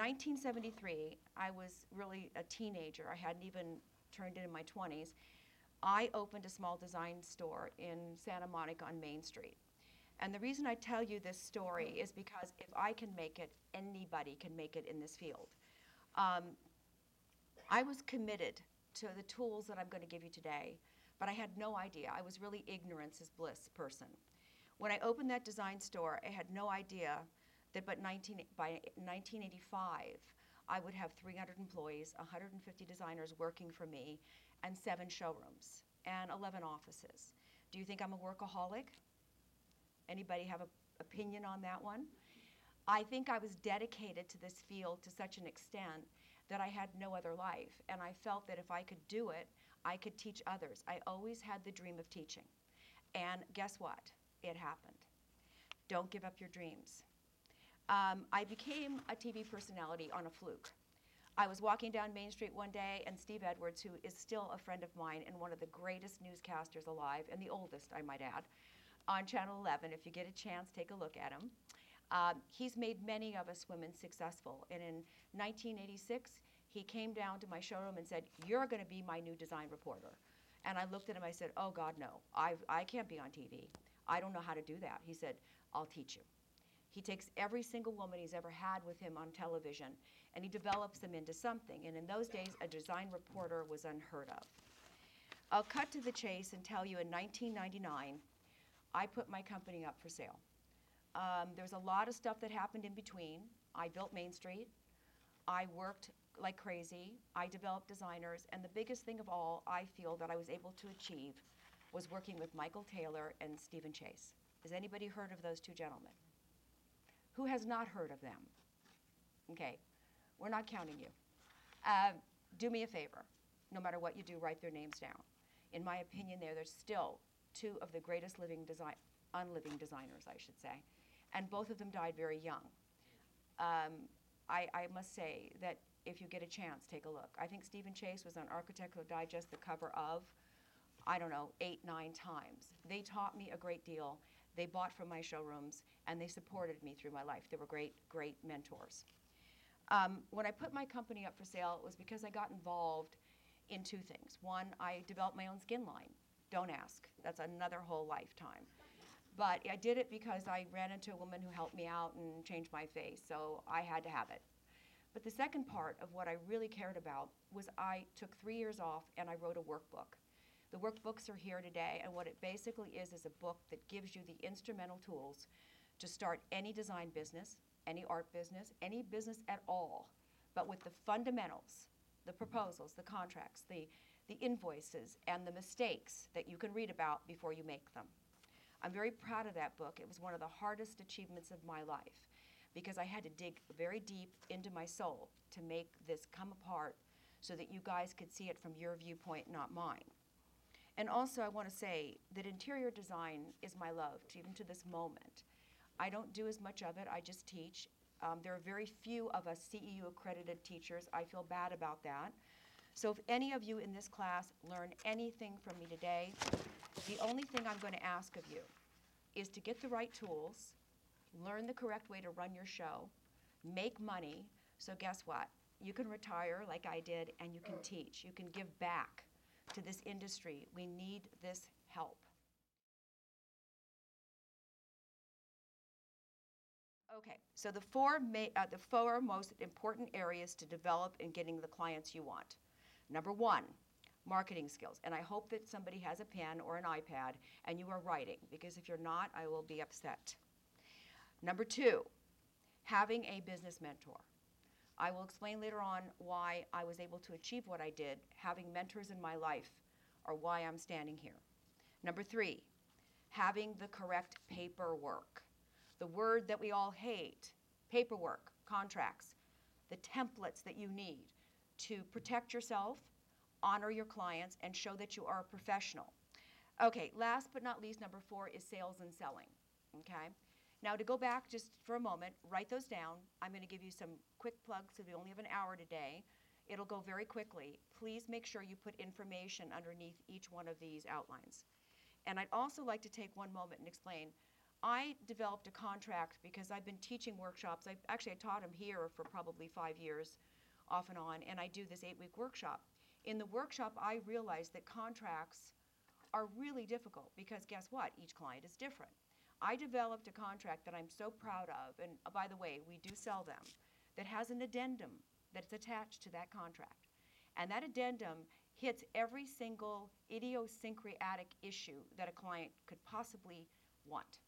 1973, I was really a teenager. I hadn't even turned into my 20s. I opened a small design store in Santa Monica on Main Street. And the reason I tell you this story is because if I can make it, anybody can make it in this field. I was committed to the tools that I'm going to give you today, but I had no idea. I was really ignorance is bliss person. When I opened that design store, I had no idea that by 1985, I would have 300 employees, 150 designers working for me, and 7 showrooms and 11 offices. Do you think I'm a workaholic? Anybody have an opinion on that one? I think I was dedicated to this field to such an extent that I had no other life, and I felt that if I could do it, I could teach others. I always had the dream of teaching. And guess what? It happened. Don't give up your dreams. I became a TV personality on a fluke. I was walking down Main Street one day, and Steve Edwards, who is still a friend of mine and one of the greatest newscasters alive, and the oldest, I might add, on Channel 11, if you get a chance, take a look at him. He's made many of us women successful. And in 1986, he came down to my showroom and said, "You're going to be my new design reporter." And I looked at him, I said, "Oh God, no, I can't be on TV. I don't know how to do that." He said, "I'll teach you." He takes every single woman he's ever had with him on television and he develops them into something. And in those days, a design reporter was unheard of. I'll cut to the chase and tell you in 1999, I put my company up for sale. There's a lot of stuff that happened in between. I built Main Street. I worked like crazy. I developed designers. And the biggest thing of all I feel that I was able to achieve was working with Michael Taylor and Stephen Chase. Has anybody heard of those two gentlemen? Who has not heard of them? Okay, we're not counting you. Do me a favor. No matter what you do, write their names down. In my opinion, they're still 2 of the greatest unliving designers, I should say. And both of them died very young. I must say that if you get a chance, take a look. I think Stephen Chase was on Architectural Digest, the cover of, I don't know, 8, 9 times. They taught me a great deal. They bought from my showrooms, and they supported me through my life. They were great, great mentors. When I put my company up for sale, it was because I got involved in 2 things. One, I developed my own skin line. Don't ask. That's another whole lifetime. But I did it because I ran into a woman who helped me out and changed my face, so I had to have it. But the second part of what I really cared about was I took 3 years off and I wrote a workbook. The workbooks are here today, and what it basically is a book that gives you the instrumental tools to start any design business, any art business, any business at all, but with the fundamentals, the proposals, the contracts, the invoices, and the mistakes that you can read about before you make them. I'm very proud of that book. It was one of the hardest achievements of my life because I had to dig very deep into my soul to make this come apart so that you guys could see it from your viewpoint, not mine. And also I want to say that interior design is my love, even to this moment. I don't do as much of it, I just teach. There are very few of us CEU accredited teachers. I feel bad about that. So if any of you in this class learn anything from me today, the only thing I'm going to ask of you is to get the right tools, learn the correct way to run your show, make money, so guess what? You can retire like I did and you can teach. You can give back to this industry. We need this help. Okay, so the four most important areas to develop in getting the clients you want. Number 1, marketing skills. And I hope that somebody has a pen or an iPad and you are writing, because if you're not, I will be upset. Number 2, having a business mentor. I will explain later on why I was able to achieve what I did. Having mentors in my life are why I'm standing here. Number 3, having the correct paperwork. The word that we all hate, paperwork, contracts, the templates that you need to protect yourself, honor your clients, and show that you are a professional. Okay, last but not least, number 4 is sales and selling, okay? Now to go back just for a moment, write those down. I'm going to give you some quick plugs, so we only have an hour today. It'll go very quickly. Please make sure you put information underneath each one of these outlines. And I'd also like to take one moment and explain, I developed a contract because I've been teaching workshops. I taught them here for probably 5 years off and on, and I do this 8-week workshop. In the workshop, I realized that contracts are really difficult because guess what? Each client is different. I developed a contract that I'm so proud of, and by the way, we do sell them, that has an addendum that's attached to that contract. And that addendum hits every single idiosyncratic issue that a client could possibly want.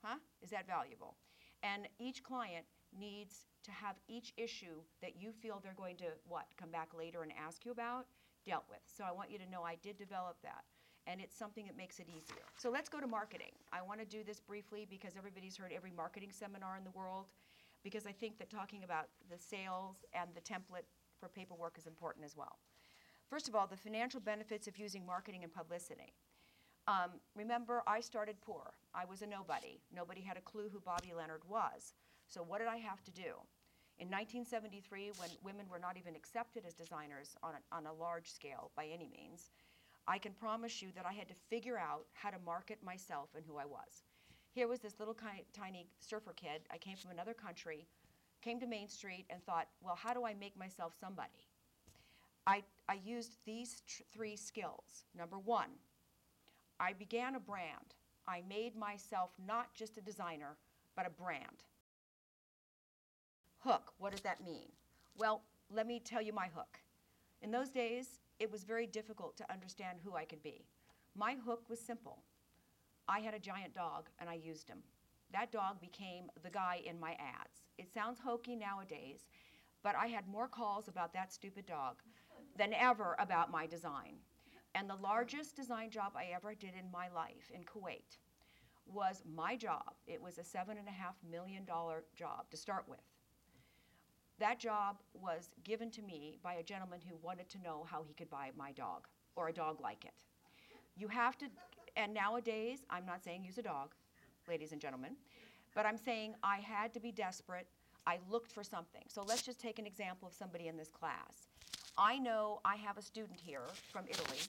Huh? Is that valuable? And each client needs to have each issue that you feel they're going to, come back later and ask you about, dealt with. So I want you to know I did develop that, and it's something that makes it easier. So let's go to marketing. I want to do this briefly because everybody's heard every marketing seminar in the world, because I think that talking about the sales and the template for paperwork is important as well. First of all, the financial benefits of using marketing and publicity. Remember, I started poor. I was a nobody. Nobody had a clue who Bobi Leonard was. So what did I have to do? In 1973, when women were not even accepted as designers on a large scale by any means, I can promise you that I had to figure out how to market myself and who I was. Here was this little tiny surfer kid. I came from another country, came to Main Street and thought, well, how do I make myself somebody? I used these 3 skills. Number 1, I began a brand. I made myself not just a designer, but a brand. Hook, what does that mean? Well, let me tell you my hook. In those days, it was very difficult to understand who I could be. My hook was simple. I had a giant dog, and I used him. That dog became the guy in my ads. It sounds hokey nowadays, but I had more calls about that stupid dog than ever about my design. And the largest design job I ever did in my life in Kuwait was my job. It was a $7.5 million job to start with. That job was given to me by a gentleman who wanted to know how he could buy my dog, or a dog like it. You have to, and nowadays, I'm not saying use a dog, ladies and gentlemen, but I'm saying I had to be desperate. I looked for something. So let's just take an example of somebody in this class. I know I have a student here from Italy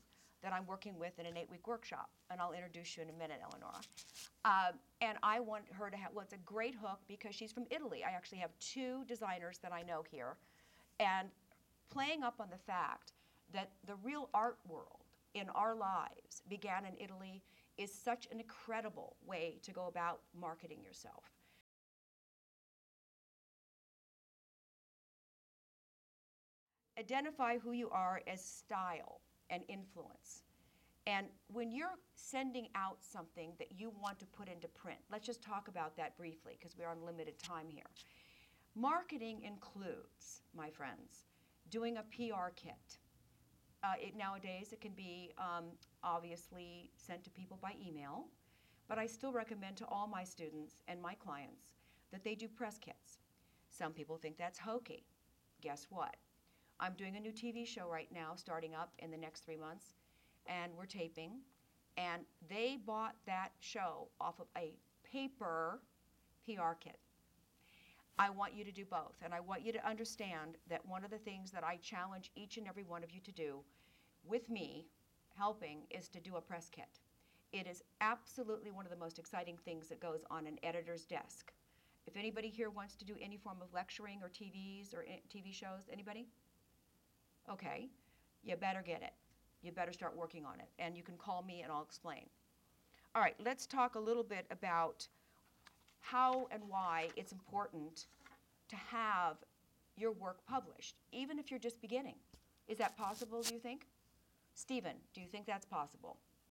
that I'm working with in an 8-week workshop, and I'll introduce you in a minute, Eleonora. And I want her to have, well, it's a great hook because she's from Italy. I actually have 2 designers that I know here, and playing up on the fact that the real art world in our lives began in Italy is such an incredible way to go about marketing yourself. Identify who you are as style and influence. And when you're sending out something that you want to put into print, let's just talk about that briefly because we're on limited time here. Marketing includes, my friends, doing a PR kit. Nowadays, it can be obviously sent to people by email, but I still recommend to all my students and my clients that they do press kits. Some people think that's hokey. Guess what? I'm doing a new TV show right now, starting up in the next 3 months, and we're taping, and they bought that show off of a paper PR kit. I want you to do both, and I want you to understand that one of the things that I challenge each and every one of you to do with me helping is to do a press kit. It is absolutely one of the most exciting things that goes on an editor's desk. If anybody here wants to do any form of lecturing or TVs or TV shows, anybody? Okay, you better get it. You better start working on it, and you can call me and I'll explain. All right, let's talk a little bit about how and why it's important to have your work published, even if you're just beginning. Is that possible, do you think? Stephen, do you think that's possible?